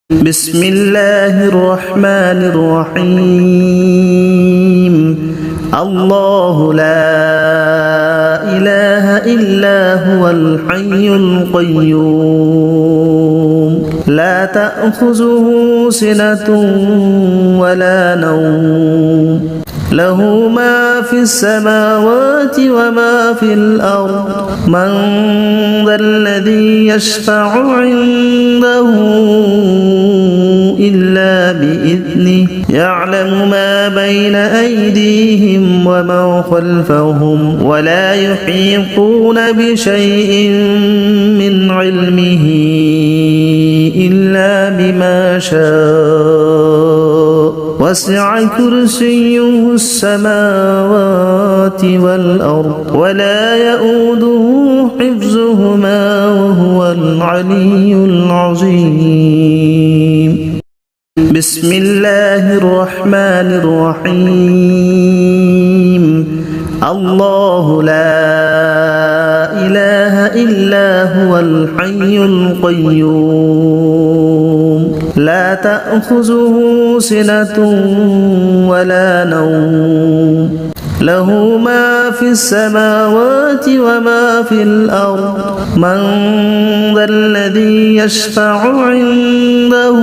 بسم الله الرحمن الرحيم الله لا إله إلا هو الحي القيوم لا تأخذه سنة ولا نوم له ما في السماوات وما في الأرض من ذا الذي يشفع عنده إلا بإذنه يعلم ما بين أيديهم وما خلفهم ولا يحيطون بشيء من علمه إلا بما شاء وسع كرسيه السماوات والأرض ولا يؤوده حفظهما وهو العلي العظيم بسم الله الرحمن الرحيم الله لا إله إلا هو الحي القيوم لا تأخذه سنة ولا نوم له ما في السماوات وما في الأرض من ذا الذي يشفع عنده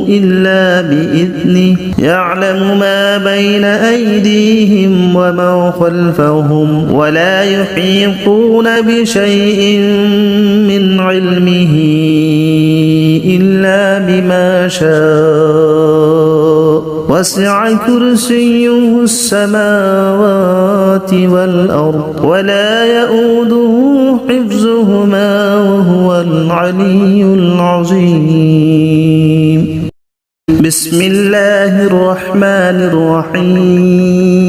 إلا بإذنه يعلم ما بين أيديهم وما خلفهم ولا يحيطون بشيء من علمه إلا بما شاء وسع كرسيه السماوات والأرض ولا يؤوده حفظهما وهو العلي العظيم بسم الله الرحمن الرحيم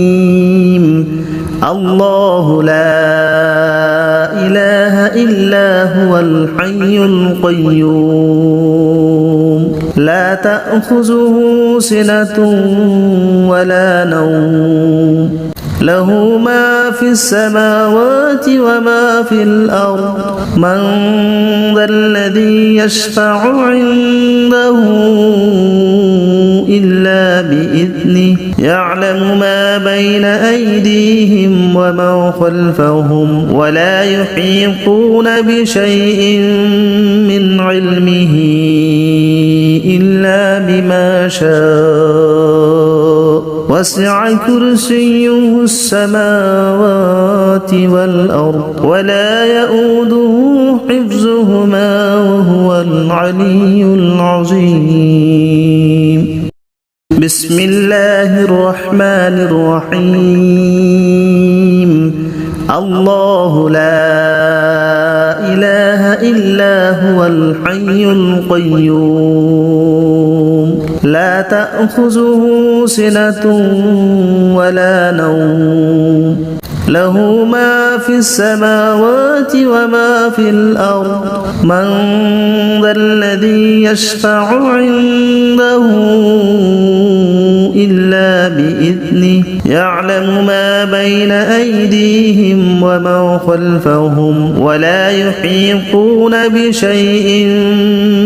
الله لا إله إلا هو الحي القيوم لا تأخذه سنة ولا نوم له ما في السماوات وما في الأرض من ذا الذي يشفع عنده إلا بإذنه يعلم ما بين أيديهم وما خلفهم ولا يحيطون بشيء من علمه إلا بما شاء وسع كرسيه السماوات والأرض ولا يؤوده حفظهما وهو العلي العظيم بسم الله الرحمن الرحيم الله لا إله إلا هو الحي القيوم لا تأخذه سنة ولا نوم له ما في السماوات وما في الأرض من ذا الذي يشفع عنده إلا بإذنه يعلم ما بين أيديهم وما خلفهم ولا يحيطون بشيء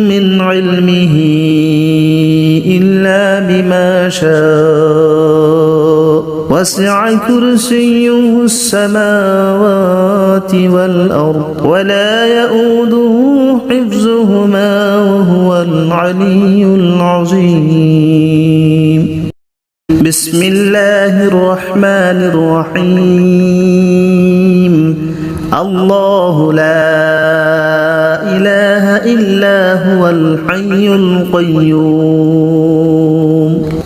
من علمه إلا بما شاء وسع كرسيه السماوات والأرض ولا يؤوده حفظهما وهو العلي العظيم بسم الله الرحمن الرحيم الله لا إله إلا هو الحي القيوم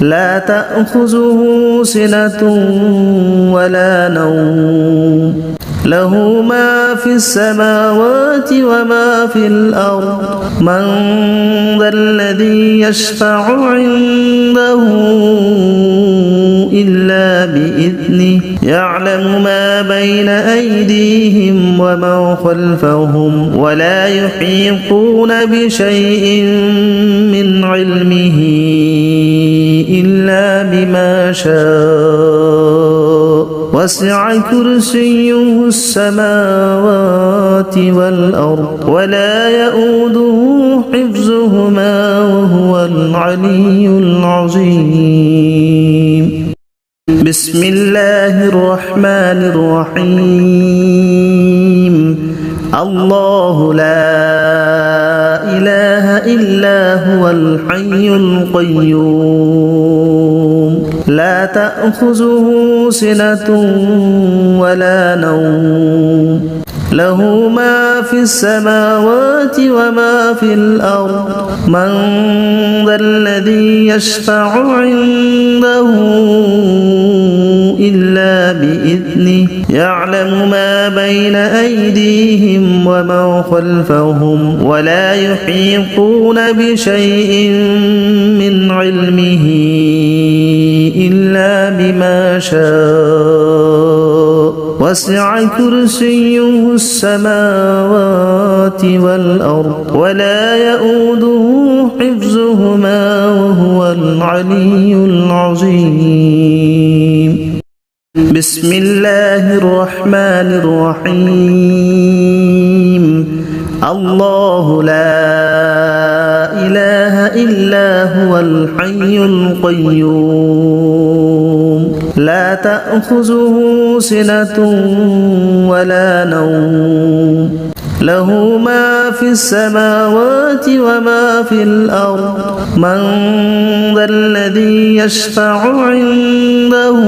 لا تأخذه سنة ولا نوم له ما في السماوات وما في الأرض من ذا الذي يشفع عنده إلا بإذنه يعلم ما بين أيديهم وما خلفهم ولا يحيطون بشيء من علمه إلا بما شاء وسع كرسيه السماوات والأرض ولا يؤوده حفظهما وهو العلي العظيم بسم الله الرحمن الرحيم الله لا إله إلا هو الحي القيوم لا تأخذه سنة ولا نوم له ما في السماوات وما في الأرض من ذا الذي يشفع عنده إلا بإذنه يعلم ما بين أيديهم وما خلفهم ولا يحيطون بشيء من علمه إلا بما شاء وسع كرسيه السماوات والأرض ولا يؤوده حفظهما وهو العلي العظيم بسم الله الرحمن الرحيم الله لا إله إلا هو الحي القيوم لا تأخذه سنة ولا نوم له ما في السماوات وما في الأرض من ذا الذي يشفع عنده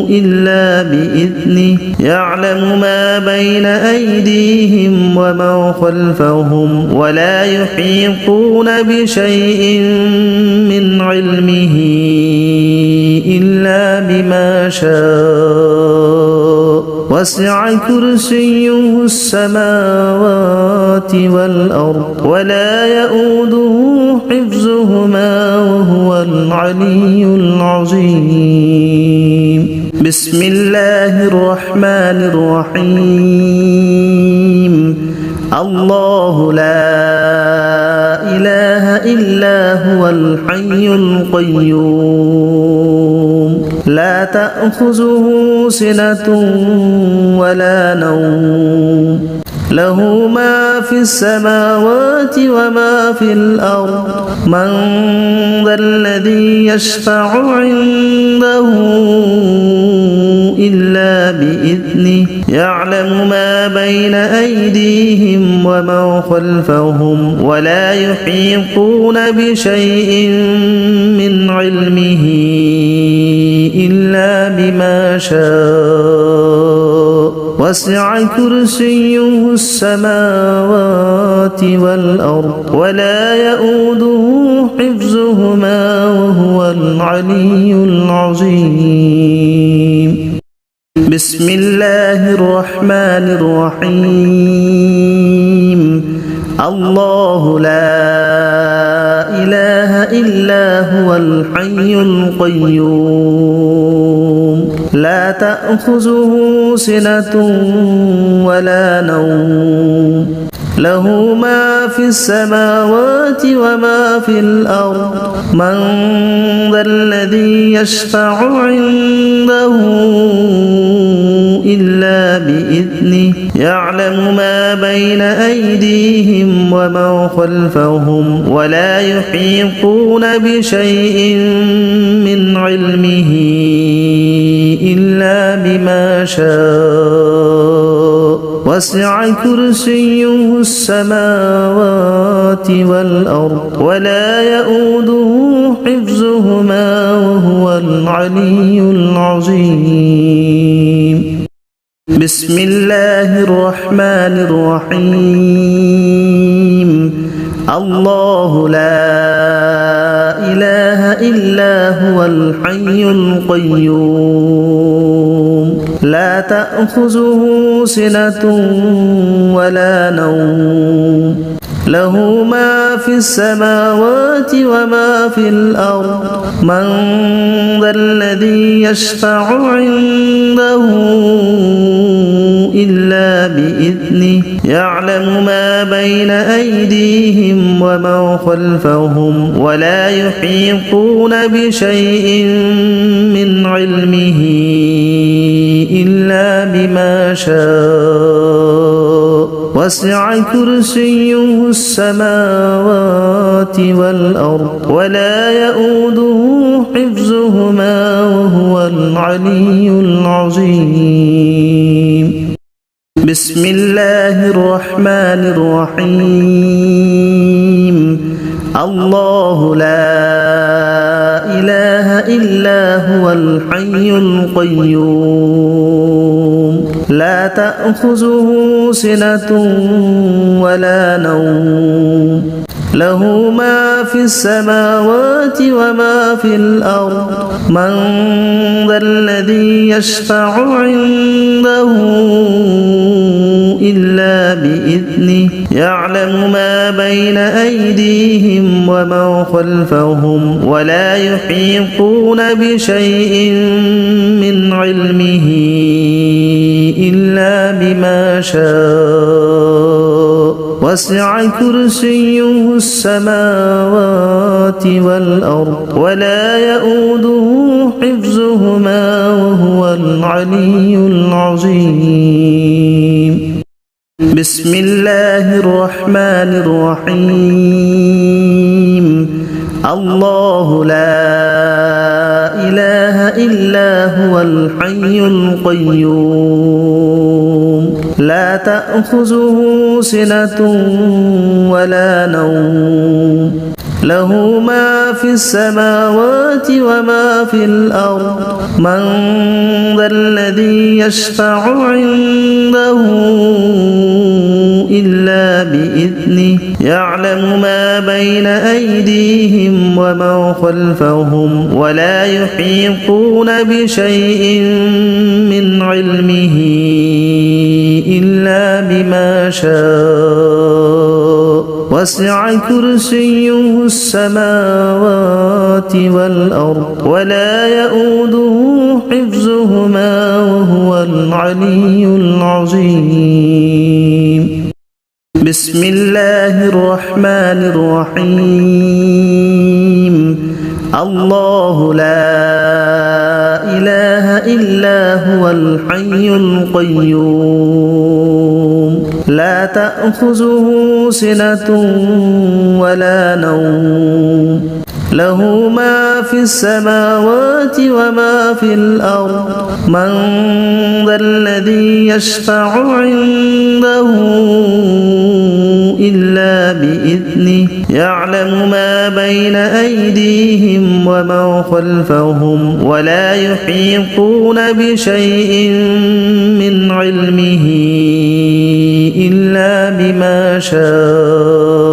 إلا بإذنه يعلم ما بين أيديهم وما خلفهم ولا يحيطون بشيء من علمه إلا بما شاء وسع كرسيه السماوات والأرض ولا يؤوده حفظهما وهو العلي العظيم بسم الله الرحمن الرحيم الله لا إله إلا هو الحي القيوم لا تأخذه سنة ولا نوم له ما في السماوات وما في الأرض من ذا الذي يشفع عنده إلا بإذنه يعلم ما بين أيديهم وما خلفهم ولا يحيطون بشيء من علمه إلا بما شاء وسع كرسيه السماوات والأرض ولا يؤوده حفظهما وهو العلي العظيم بسم الله الرحمن الرحيم الله لا إله إلا هو الحي القيوم لا تأخذه سنة ولا نوم له ما في السماوات وما في الأرض من ذا الذي يشفع عنده إلا بإذنه يعلم ما بين أيديهم وما خلفهم ولا يحيطون بشيء من علمه إلا بما شاء وسع كرسيه السماوات والأرض ولا يؤوده حفظهما وهو العلي العظيم بسم الله الرحمن الرحيم الله لا إله إلا هو الحي القيوم لا تأخذه سنة ولا نوم له ما في السماوات وما في الأرض من ذا الذي يشفع عنده إلا بإذنه يعلم ما بين أيديهم وما خلفهم ولا يحيطون بشيء من علمه إلا بما شاء وسع كرسيه السماوات والأرض ولا يؤوده حفظهما وهو العلي العظيم بسم الله الرحمن الرحيم الله لا إله إلا هو الحي القيوم لا تأخذه سنة ولا نوم له ما في السماوات وما في الأرض من ذا الذي يشفع عنده إلا بإذنه يعلم ما بين أيديهم وما خلفهم ولا يحيطون بشيء من علمه إلا بما شاء وسع كرسيه السماوات والأرض ولا يؤوده حفظهما وهو العلي العظيم بسم الله الرحمن الرحيم الله لا إله إلا هو الحي القيوم لا تأخذه سنة ولا نوم له ما في السماوات وما في الأرض من ذا الذي يشفع عنده إلا بإذنه يعلم ما بين أيديهم وما خلفهم ولا يحيطون بشيء من علمه إلا بما شاء وسع كرسيه السماوات والأرض ولا يؤوده حفظهما وهو العلي العظيم بسم الله الرحمن الرحيم الله لا إله إلا هو الحي القيوم لا تأخذه سنة ولا نوم له ما في السماوات وما في الأرض من ذا الذي يشفع عنده إلا بإذنه يعلم ما بين أيديهم وما خلفهم ولا يحيطون بشيء من علمه إلا بما شاء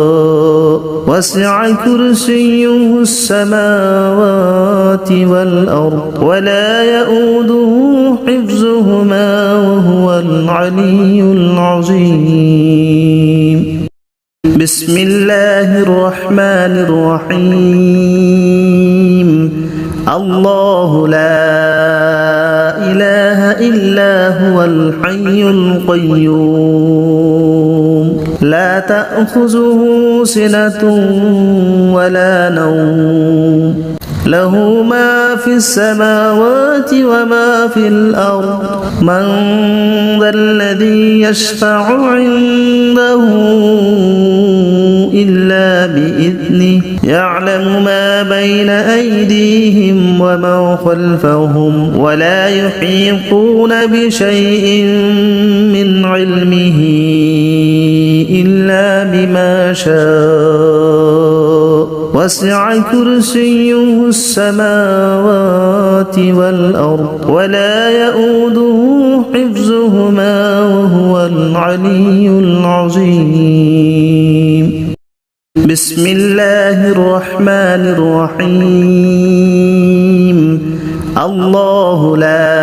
وسع كرسيه السماوات والأرض ولا يؤوده حفظهما وهو العلي العظيم بسم الله الرحمن الرحيم الله لا إله إلا هو الحي القيوم لا تأخذه سنة ولا نوم له ما في السماوات وما في الأرض من ذا الذي يشفع عنده إلا بإذنه يعلم ما بين أيديهم وما خلفهم ولا يحيطون بشيء من علمه إلا بما شاء وسع كرسيه السماوات والأرض ولا يؤوده حفظهما وهو العلي العظيم بسم الله الرحمن الرحيم الله لا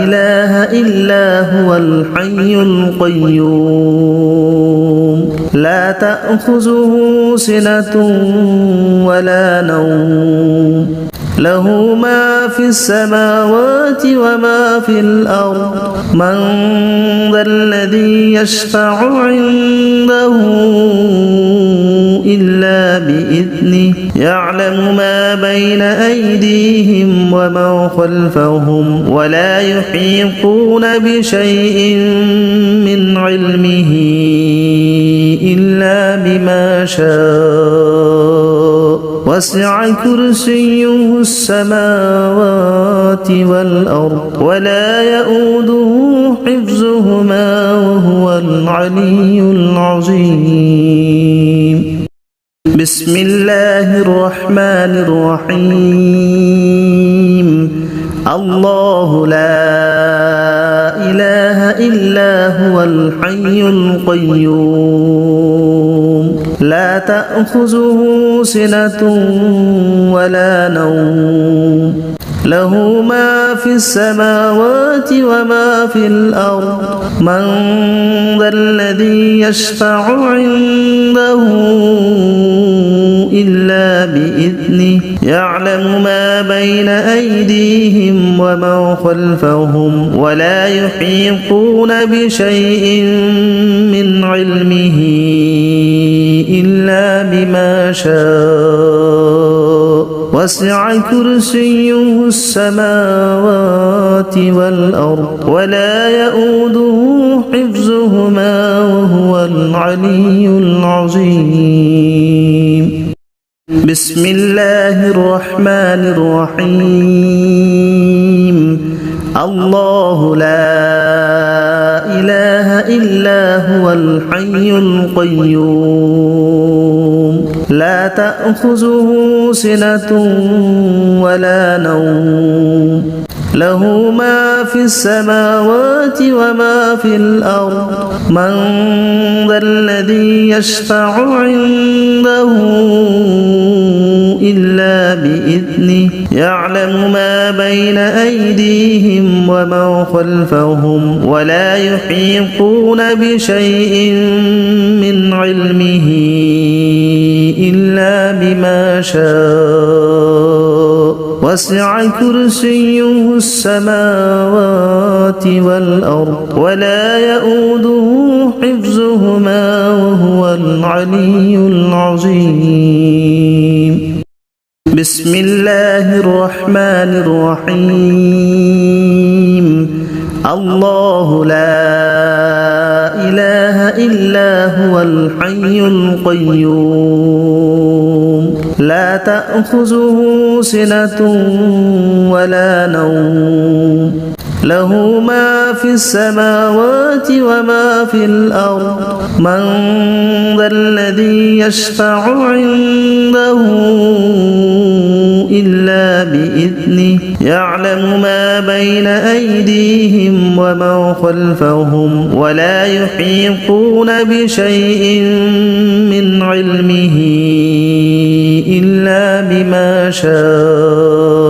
إله إلا هو الحي القيوم لا تأخذه سنة ولا نوم له ما في السماوات وما في الأرض من ذا الذي يشفع عنده إلا بإذنه يعلم ما بين أيديهم وما خلفهم ولا يحيطون بشيء من علمه إلا بما شاء وسع كرسيه السماوات والأرض ولا يؤوده حفظهما وهو العلي العظيم بسم الله الرحمن الرحيم الله لا إله إلا هو الحي القيوم لا تأخذه سنة ولا نوم له ما في السماوات وما في الأرض من ذا الذي يشفع عنده إلا بإذنه يعلم ما بين أيديهم وما خلفهم ولا يحيطون بشيء من علمه إلا بما شاء وسع كرسيه السماوات والأرض ولا يؤوده حفظهما وهو العلي العظيم بسم الله الرحمن الرحيم الله لا إله إلا هو الحي القيوم لا تأخذه سنة ولا نوم له ما في السماوات وما في الأرض من ذا الذي يشفع عنده إلا بإذنه يعلم ما بين أيديهم وما خلفهم ولا يحيطون بشيء من علمه إلا بما شاء وسع كرسيه السماوات والأرض ولا يؤوده حفظهما وهو العلي العظيم بسم الله الرحمن الرحيم الله لا إله إلا هو الحي القيوم لا تأخذه سنة ولا نوم له ما في السماوات وما في الأرض من ذا الذي يشفع عنده إلا بإذنه يعلم ما بين أيديهم وما خلفهم ولا يحيطون بشيء من علمه إلا بما شاء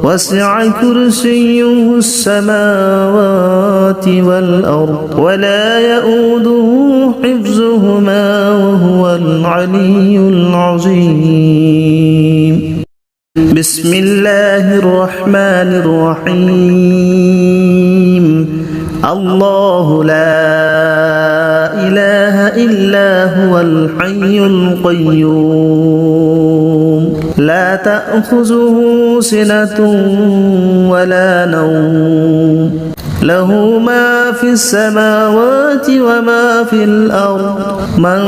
وسع كرسيه السماوات والأرض ولا يؤوده حفظهما وهو العلي العظيم بسم الله الرحمن الرحيم الله لا إله إلا هو الحي القيوم لا تأخذه سنة ولا نوم له ما في السماوات وما في الأرض من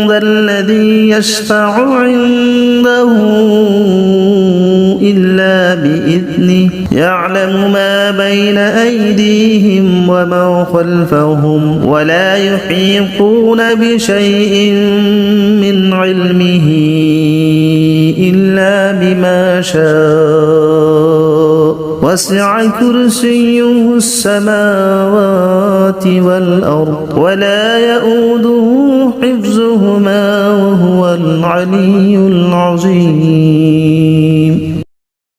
ذا الذي يشفع عنده إلا بإذنه يعلم ما بين أيديهم وما خلفهم ولا يحيطون بشيء من علمه إلا بما شاء وسع كرسيه السماوات والأرض ولا يؤوده حفظهما وهو العلي العظيم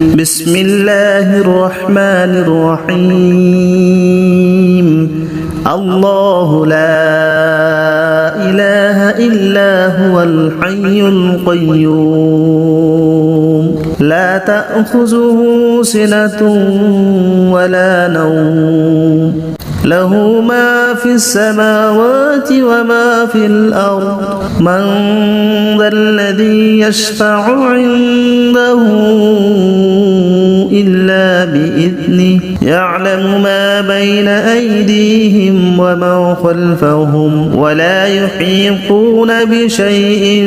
بسم الله الرحمن الرحيم الله لا إله إلا هو الحي القيوم لا تأخذه سنة ولا نوم له ما في السماوات وما في الأرض من ذا الذي يشفع عنده إلا بإذنه يعلم ما بين أيديهم وما خلفهم ولا يحيطون بشيء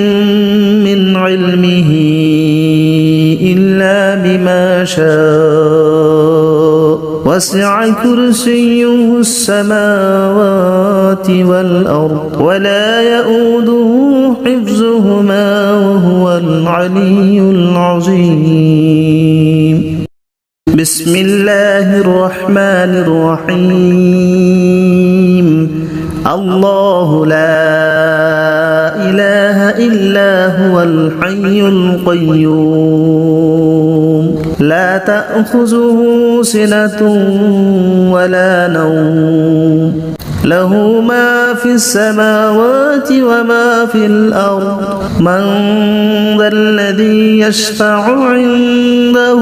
من علمه إلا بما شاء وسع كرسيه السماوات والأرض ولا يؤوده حفظهما وهو العلي العظيم بسم الله الرحمن الرحيم الله لا إله إلا هو الحي القيوم لا تأخذه سنة ولا نوم له ما في السماوات وما في الأرض من ذا الذي يشفع عنده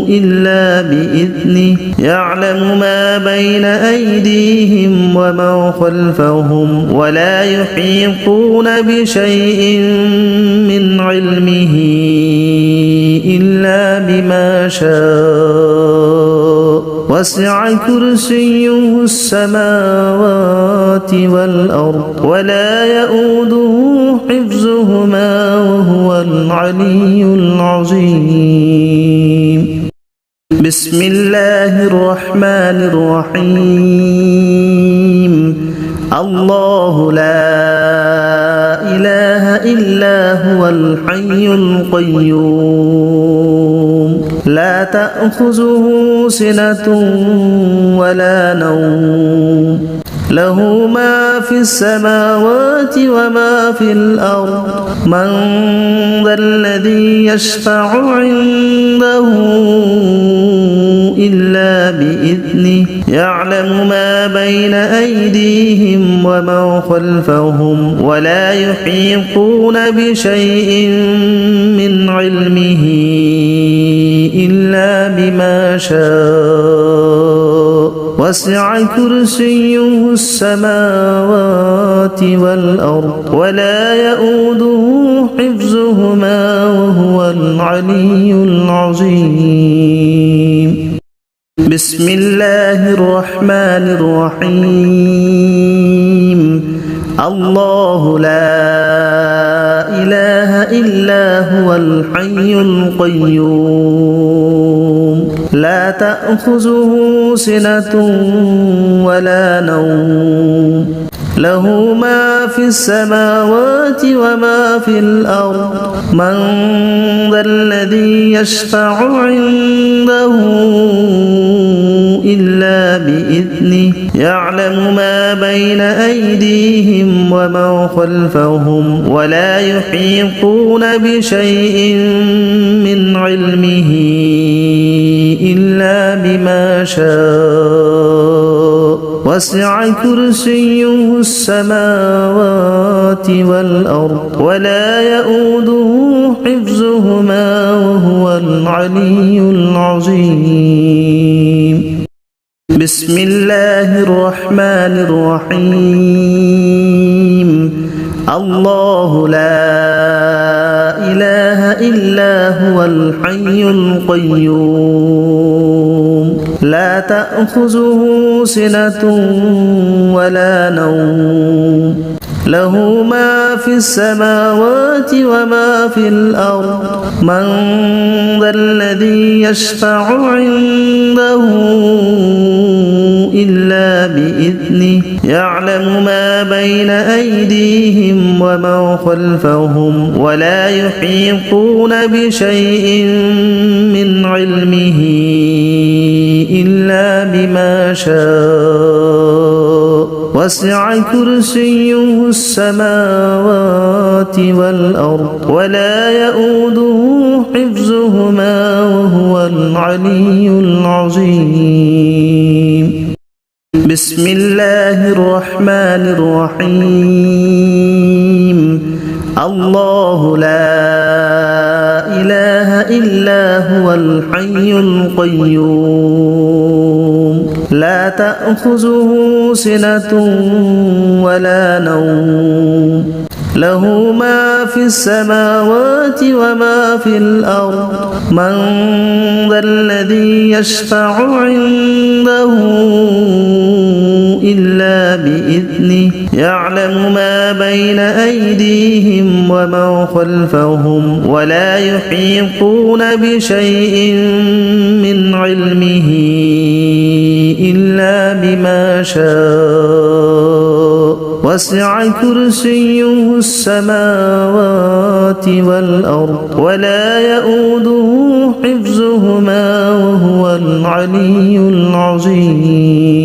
إلا بإذنه يعلم ما بين أيديهم وما خلفهم ولا يحيطون بشيء من علمه إلا بما شاء وسع كرسيه السماوات والأرض ولا يؤوده حفظهما وهو العلي العظيم بسم الله الرحمن الرحيم الله لا إله إلا هو الحي القيوم لا تأخذه سنة ولا نوم له ما في السماوات وما في الأرض من ذا الذي يشفع عنده إلا بإذنه يعلم ما بين أيديهم وما خلفهم ولا يحيطون بشيء من علمه إلا بما شاء وسع كرسيه السماوات والأرض ولا يؤوده حفظهما وهو العلي العظيم بسم الله الرحمن الرحيم الله لا إله إلا هو الحي القيوم لا تأخذه سنة ولا نوم له ما في السماوات وما في الأرض من ذا الذي يشفع عنده إلا بإذنه يعلم ما بين أيديهم وما خلفهم ولا يحيطون بشيء من علمه إلا بما شاء وسع كرسيه السماوات والأرض ولا يؤوده حفظهما وهو العلي العظيم بسم الله الرحمن الرحيم الله لا إله إلا هو الحي القيوم لا تأخذه سنة ولا نوم له ما في السماوات وما في الأرض من ذا الذي يشفع عنده إلا بإذنه يعلم ما بين أيديهم وما خلفهم ولا يحيطون بشيء من علمه إلا بما شاء وسع كرسيه السماوات والأرض ولا يؤوده حفظهما وهو العلي العظيم بسم الله الرحمن الرحيم الله لا إله إلا هو الحي القيوم لا تأخذه سنة ولا نوم له ما في السماوات وما في الأرض من ذا الذي يشفع عنده إلا بإذنه يعلم ما بين أيديهم وما خلفهم ولا يحيطون بشيء من علمه إلا بما شاء وسع كرسيه السماوات والأرض ولا يؤوده حفظهما وهو العلي العظيم